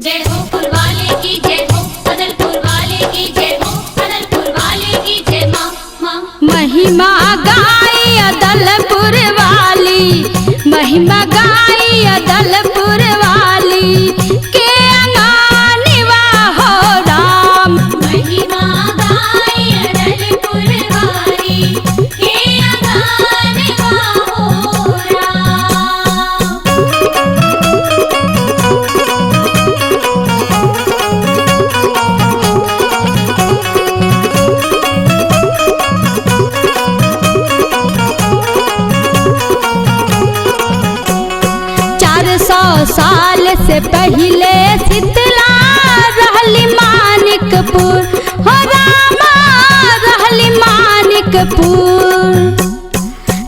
जय हो पुरवाले की जय हो, अदलपुर वाले की जय हो, अदलपुर वाले की जय माँ माँ। महिमा गाई अदलपुर वाली, महिमा गाई अदलपुर वाली के अंगनवा हो राम। महिमा गाई अदलपुर वाली के अंगनवा हो राम। साल से पहले शीतला रहली मानिकपुर हो रामा, रहली मानिकपुर।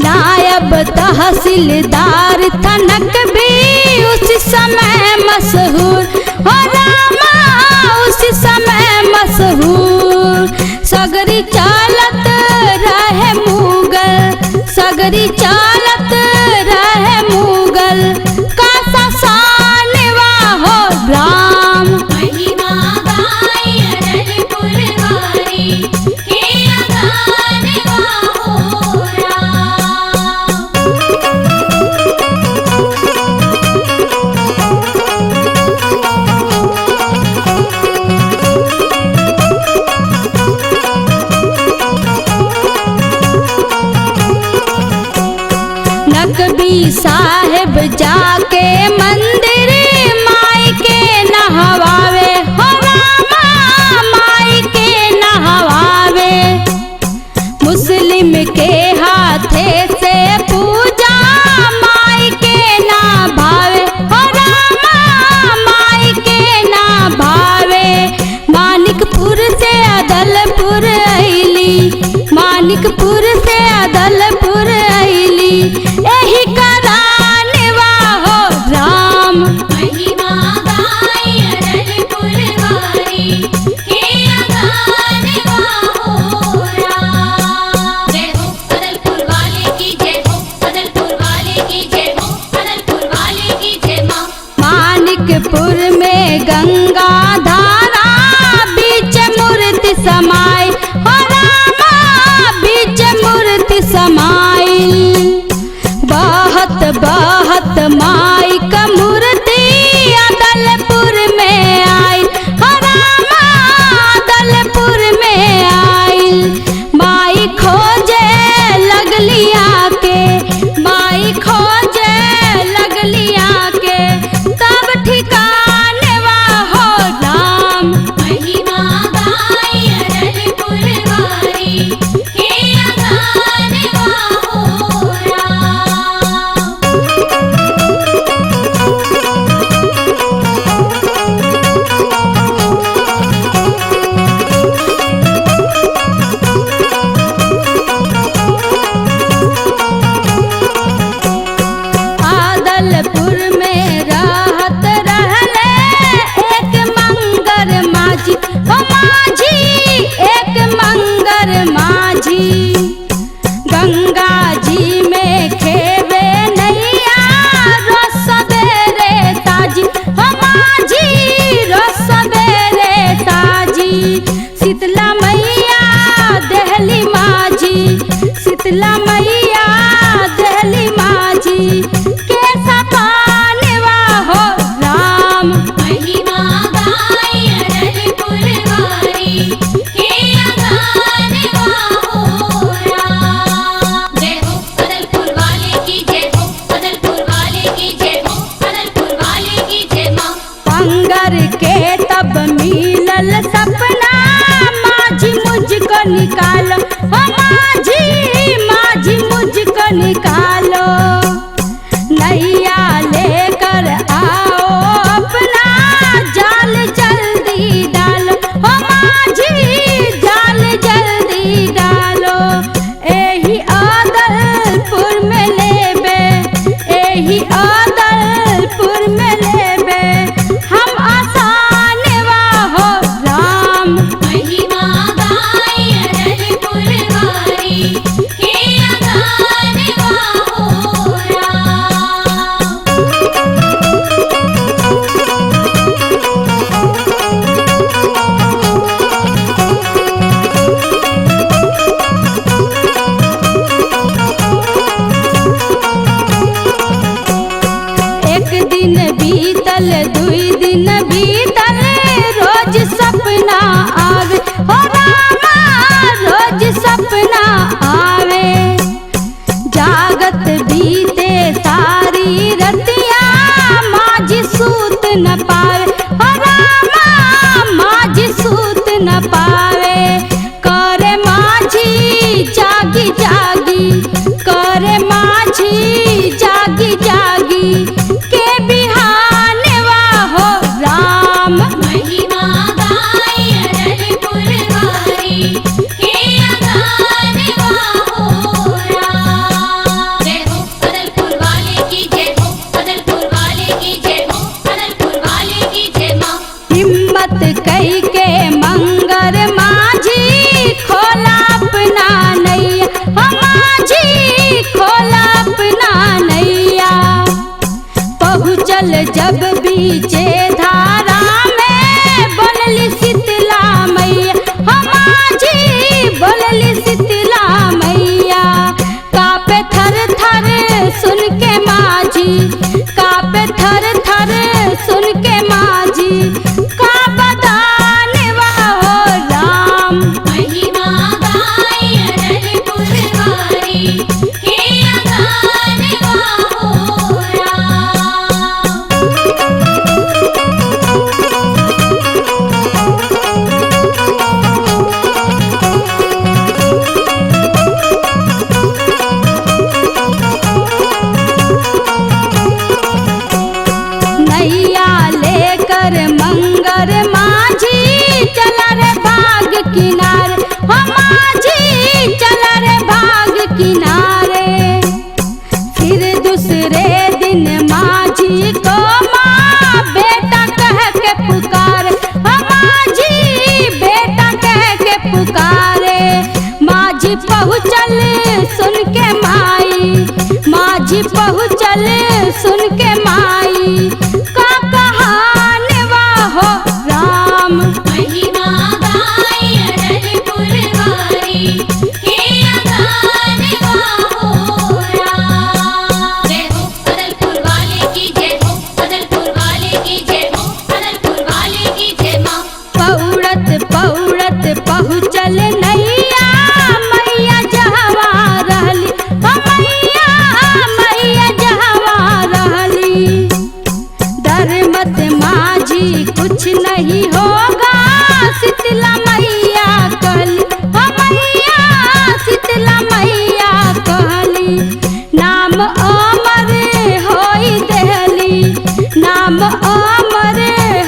नायब तहसीलदार तनक भी उस समय मशहूर हो रामा, उस समय मशहूर। सगरी चालत रहे मुगल, सगरी चालत रहे मुगल राम। महिमा गाई अदलपुर वाली के अंगनवा हो राम। नकबी साहेब जाके मंदिर माई के नहवावे हो रामा, माई के नहवावे। मुस्लिम के हाथे से पूजा माई के ना भावे हो रामा, माई के ना भावे। मानिकपुर से अदलपुर अइली, मानिकपुर से अदलपुर अइली, एही करानवा हो राम। महिमा गाई अदलपुर वाली के अंगनवा हो राम। जय हो अदलपुर वाले की जय हो, अदलपुर वाले की जय हो, अदलपुर वाले की जय माँ। मानिकपुर में गंगा धारा बीच मूर्ति समाई हो रामा, बीच मूर्ति समाई। बहत बहत माई का मूर्ति अदलपुर में आई हो रामा, अदलपुर में आई। माई खोजे लगली आके, माई खोजे लगली आके, तब ठिकानवा हो राम। महिमा गाई अदलपुर वाली के अंगनवा हो राम। आदलपुर में रहत रहले एक मंगर माझी हो माझी, एक मंगर माझी। गंगा जी में खेवे नैया रोज सवेरे ताजी हो माझी, रोज सवेरे ताजी। शीतला मैया देहली माझी, शीतला मैया देहली माझी के सपानवा हो राम। महिमा गाई अदलपुर वाली के अंगनवा हो राम। जय हो अदलपुर वाले की जय हो, अदलपुर वाले की जय हो, अदलपुर वाले की जय माँ। पंगर के तब मिलल सपना माझी मुझको निकालो हो माझी, माझी मुझको निकालो। नैया लेकर आओ अपना जाल जल्दी डालो हो माझी, जाल जल्दी डालो। एही अदलपुर में लेबे, एही अदलपुर में लेबे हम आसानवा हो राम। महिमा गाई अदलपुर वाली के अंगनवा सपना आवे हो रामा रोज सपना आवे। जागत बीते सारी रतिया माझी सूत न पावे हो रामा माझी सूत न पावे। करे माझी जागी जागी करे माझी जागी जागी के बिहानवा हो राम। महिमा गाय अरलपुर वारी के अगानवा हो राम। जय हो अदलपुर वाले की जय हो अदलपुर वाले की जय हो अदलपुर वाले की जय माँ। हिम्मत कई के मंगर माझी खोला अपना नैया हो माझी खोला अपना नैया। पहुँचल जब बीचे धारा में बोलली शीतला मैया हो माझी बोलली शीतला मैया। कापे थर थर सुन के माझी कापे थर थर सुन के माझी का बदानवा हो राम। महिमा गाय अरलपुर वारी के अगानवा हो राम। नैया लेकर मंगर माझी चला रे बाग किनारे हो माझी चला रे बाग किनारे। फिर दूसरे दिन माझी को माँ बेटा कह के पुकारे हो माझी बेटा कह के पुकारे। माझी पहुँचल सुन के माई माझी पहुँचल सुन के माई का कहानवा हो राम। महिमा गाय अरलपुर वारी के अगानवा हो राम। जय हो अदलपुर वाले की जय हो अदलपुर वाले की जय हो अदलपुर वाले की जय माँ। पौड़त पौड़त पहुँचल नैया मैया जहवा रहली हो मैया जहवा रहली। डर मत माझी कुछ नहीं होगा शीतला मैया कहली हो मैया शीतला मैया कहली। नाम अमर होई देहली नाम अमर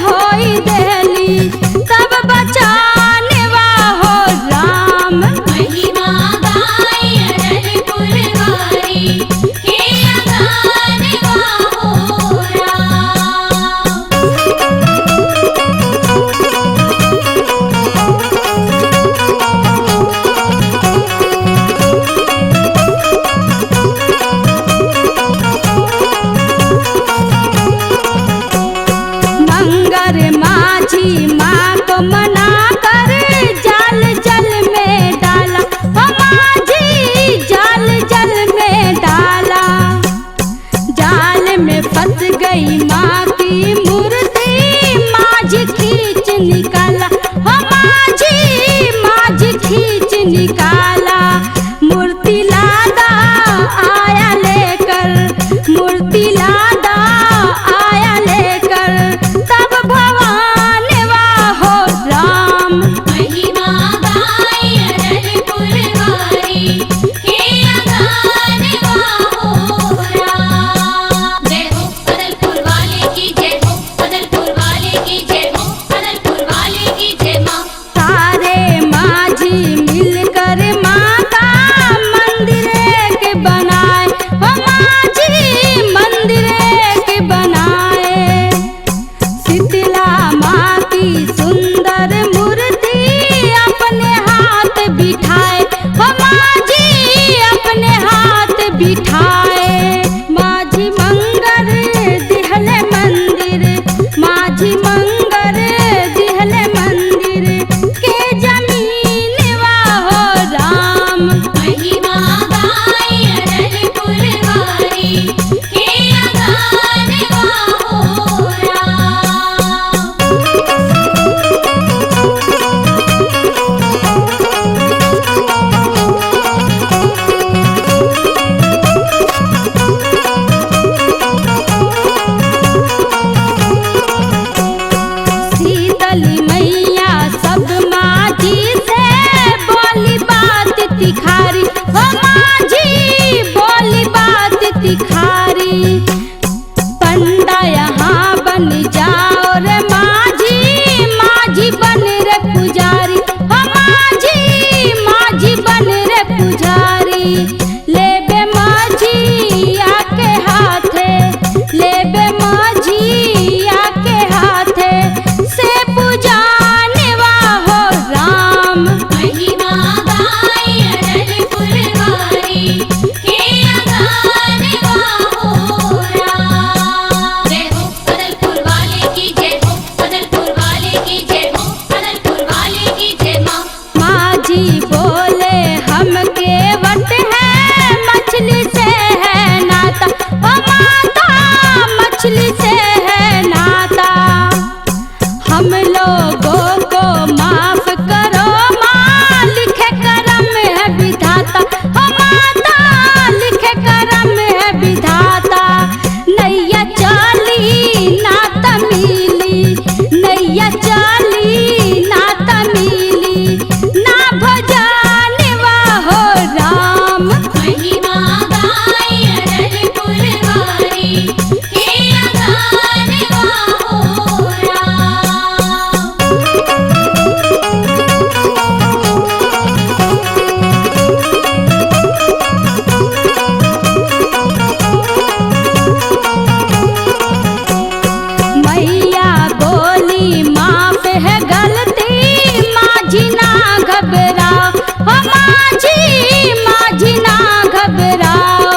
होई देहली तब बचानवा हो राम। महिमा गाय अरलपुर वारी के अगानवा हो राम। मंगर माझी माँ को मना कर जाल जल में डाला हो माझी जाल जल में डाला। जाल में फंस गई माँ की मूर्ति माझी खींच निकाला हो माझी खींच निकाला। मूर्ति लादा आया लेकर मूर्ति लादा आया लेकर तब भवानवा हो राम। महिमा गाय अरलपुर वारी के अगानवा हो राम। जय हो अदलपुर वाले की जय हो अदलपुर वाले की जय हो अदलपुर वाले की जय माँ। सारे माझी मिलकर माता मंदिर के बनाए हो माझी मंदिर के बनाए। शीतला माँ की सुंदर मूर्ति अपने हाथ बिठाए हो माझी अपने हाथ बिठाए। माझी मंगर दिहले मंदिर माझी मंगर दिहले मंदिर के जमीनवा हो राम। महिमा गाय अरलपुर वारी के अगानवा हो राम। शीतली मैया सब माझी से बोली बात तिखारी, हो माझी बोली बात तिखारी। पंडा यहाँ बन जाओ रे माझी, माझी बन रे पुजारी, हो माझी माझी बन रे पुजारी। लेबे माझी आके हाथे, लेबे माझी आके हाथे से पूजानवा हो राम। महिमा गाय अड़ल पुरवारी के अगानवा हो राम। जय हो अदलपुर वाले की जय हो, अदलपुर वाले की जय हो, अदलपुर वाले की जय माँ। माझी बोले हमके वट है मछली से है नाता, ओ माता मछली से है नाता। हम लोगों को माफ करो माँ, लिखे करम है विधाता, ओ माता लिखे करम है विधाता। नैया चली नाता मिली, नैया चली नाता मिली, ना भजनवा हो राम। महिमा गाय अड़ल पुरवारी के अगानवा हो राम। मैया बोली माफ है गलती, माझी ना घबराओ, हो माझी माझी ना घबराओ।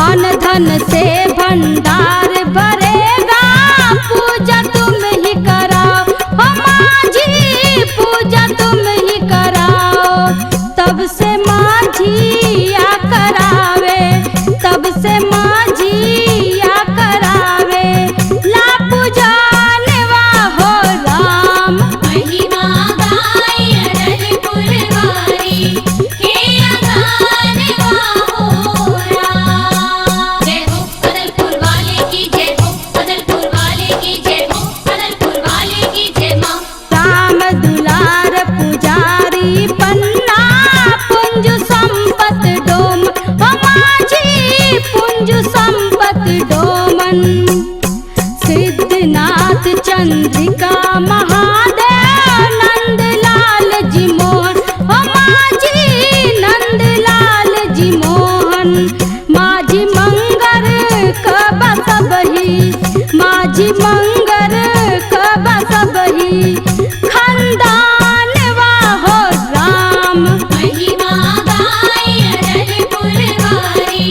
अन धन से भंडार भरेगा, पूजा तुम ही कराओ, हो माझी पूजा तुम ही कराओ। तब से माझी आ करावे, तब से माझी आ करावे, ला पूजानवा हो राम। महिमा गाय अड़ल पुरवारी के अगानवा हो राम। जय हो अदलपुर वाले की जय हो, अदलपुर वाले की जय हो, अदलपुर वाले की जय माँ। राम दुलार पुजारी पन्ना पुंज संपत डोम, हो माझी पुंज संपत डोमन। सिद्धनाथ चंद्रिका महादेव नंदलाल जी मोहन, हो माझी नंदलाल जी मोहन। माझी मंगर कब सबही, माझी मंगर कब सबही, खंदानवा हो राम। महिमा गाय अड़ल पुरवारी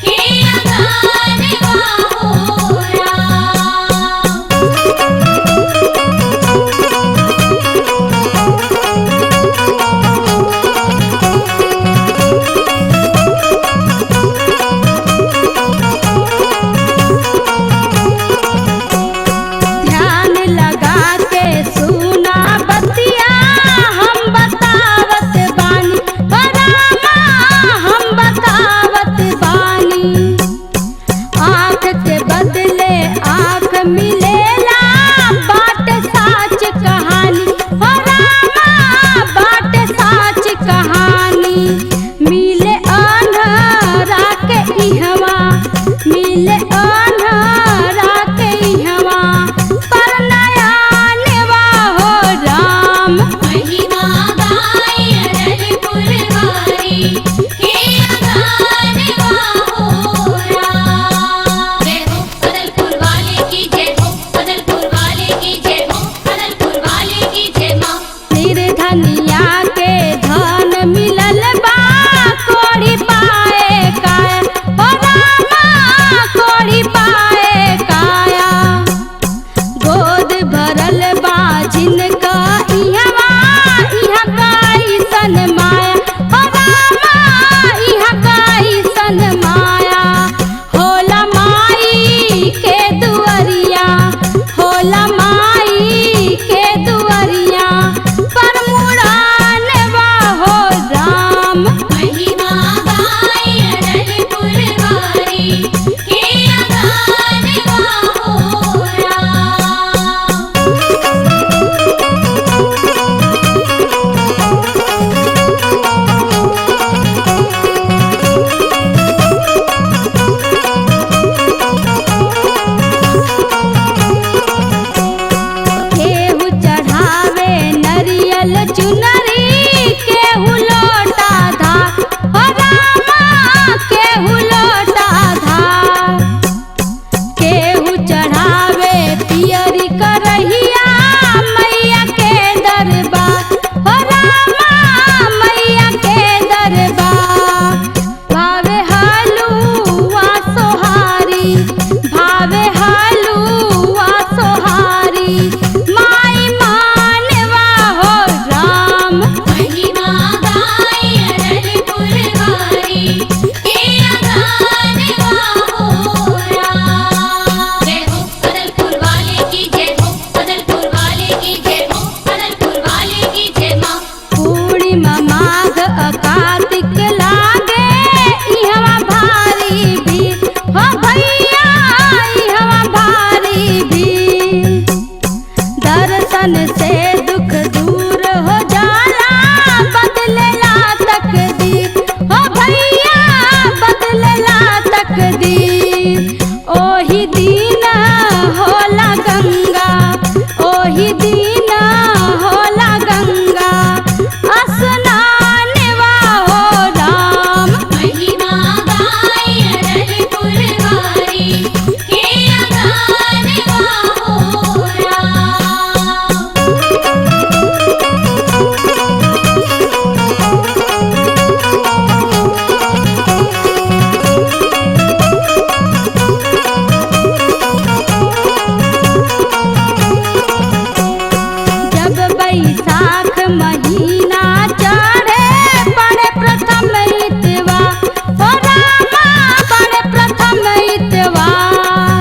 के अगानवा हो राम। दर्शन से दुख दूर हो जाला, बदलेला तकदीर हो भैया, बदलेला तकदीर। ओही दिन होला गंगा, ओही दिन होला गंगा, स्नानवा हो राम। महिमा गाय अरल पुरवारी, के अगानवा हो राम। जब बैसाख महीना चढ़े बड़े प्रथम इतवार हो रामा, बड़े प्रथम इतवार।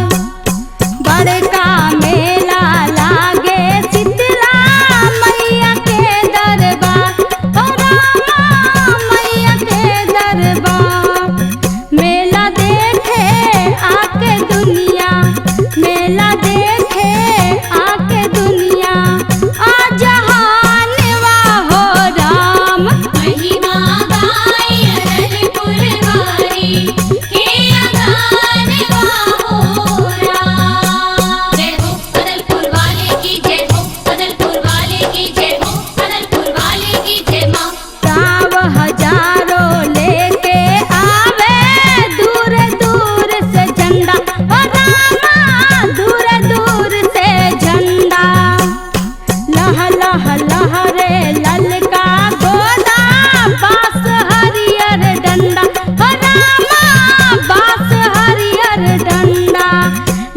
बड़का मेला लागे शीतला मैया के दरबार हो रामा, मैया के दरबार। मेला देखे आके दुनिया, मेला देखे आके दुनिया, आ जहानवा हो राम। महिमा गाय अरल पुरवारी, के अगानवा हो राम। जय हो अदलपुर वाले की जय हो, अदलपुर वाले की जय हो, अदलपुर वाले की जय माँ। गाँव हजारों लेके आवे दूर दूर से झंडा हो रामा, दूर दूर से झंडा। लह लह लहरे ललका गोदा, बांस हरियर डंडा हो रामा, बांस हरियर डंडा।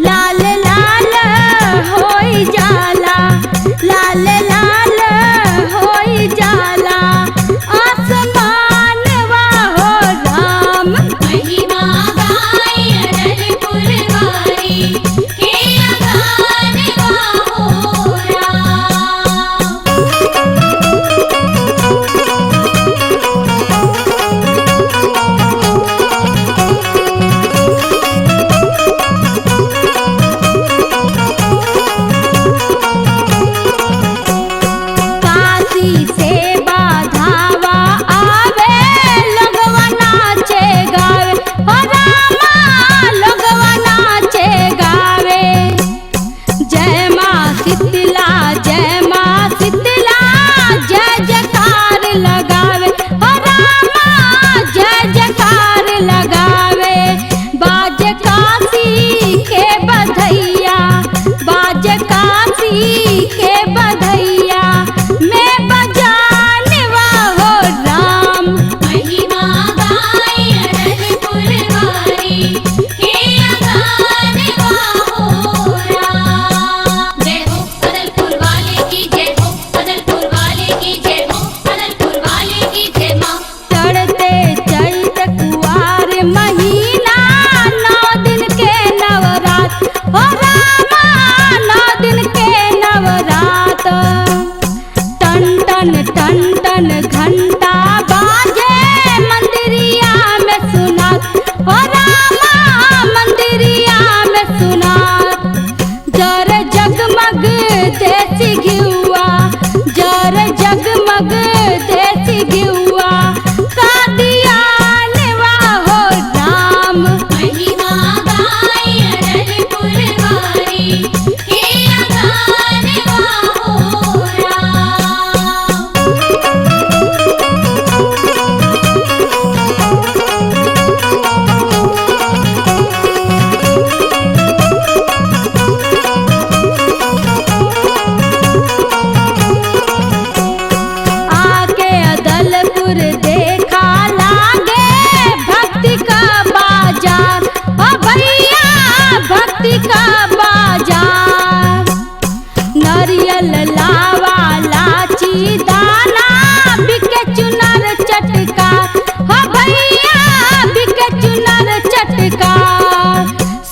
लाल लाल होई जाला, लाल लाल होई जाला, आसमानवा हो राम। महिमा गाय अरल पुरवारी, के अगानवा हो राम। काशी से बाधावा आवे, लोगवा नाचे गावे हो रामा, लोगवा नाचे गावे। जय माँ शीतला, जय माँ शीतला, जय जयकार लगावे हो रामा, जय जयकार लगावे। बाज काशी के बधैया, बाज काशी के बधैया, मैं बजानवा हो राम। महिमा गाय अरल पुरवारी, के अगानवा हो राम। जय हो अदलपुर वाले की जय हो, अदलपुर वाले की जय हो, अदलपुर वाले की जय माँ। चढ़ते चैत कुआर महीना, 9 दिन के नवरात हो रामा, 9 दिन के नवरात। टन टन टन टन घंटा बाजे मंदिरिया में सुनात हो रामा, मंदिरिया में सुनात। जर जगमग देसी घिउआ, जर जगमग देसी घिउआ, का दियानवा हो राम। महिमा गाय अरल पुरवारी, के अगानवा हो राम। आके अदलपुर देखा लागे भक्ति का बाजार ओ भैया, भक्ति का बाजार। नारियल लावा लाची दाना, बिके चुनर चटका हो भैया, बिके चुनर चटका।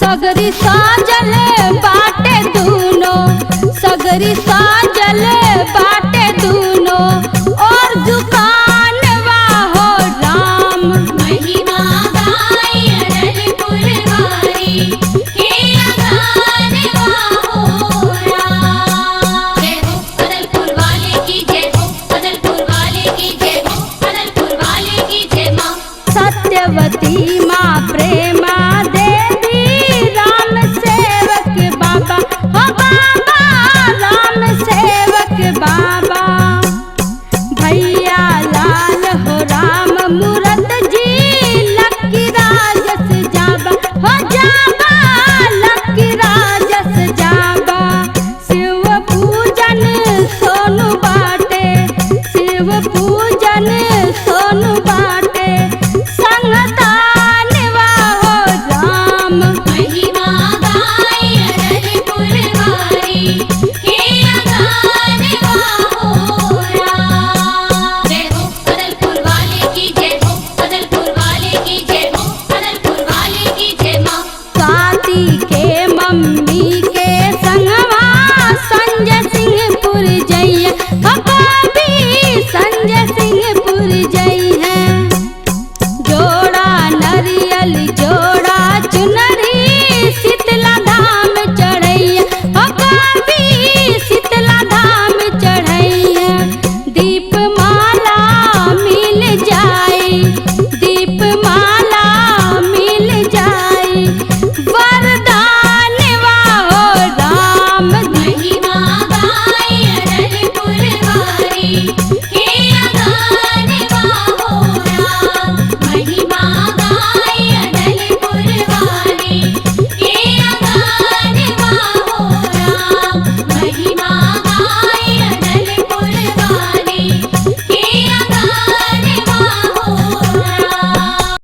सगरी साजल बाटे दूनो, सगरी साजल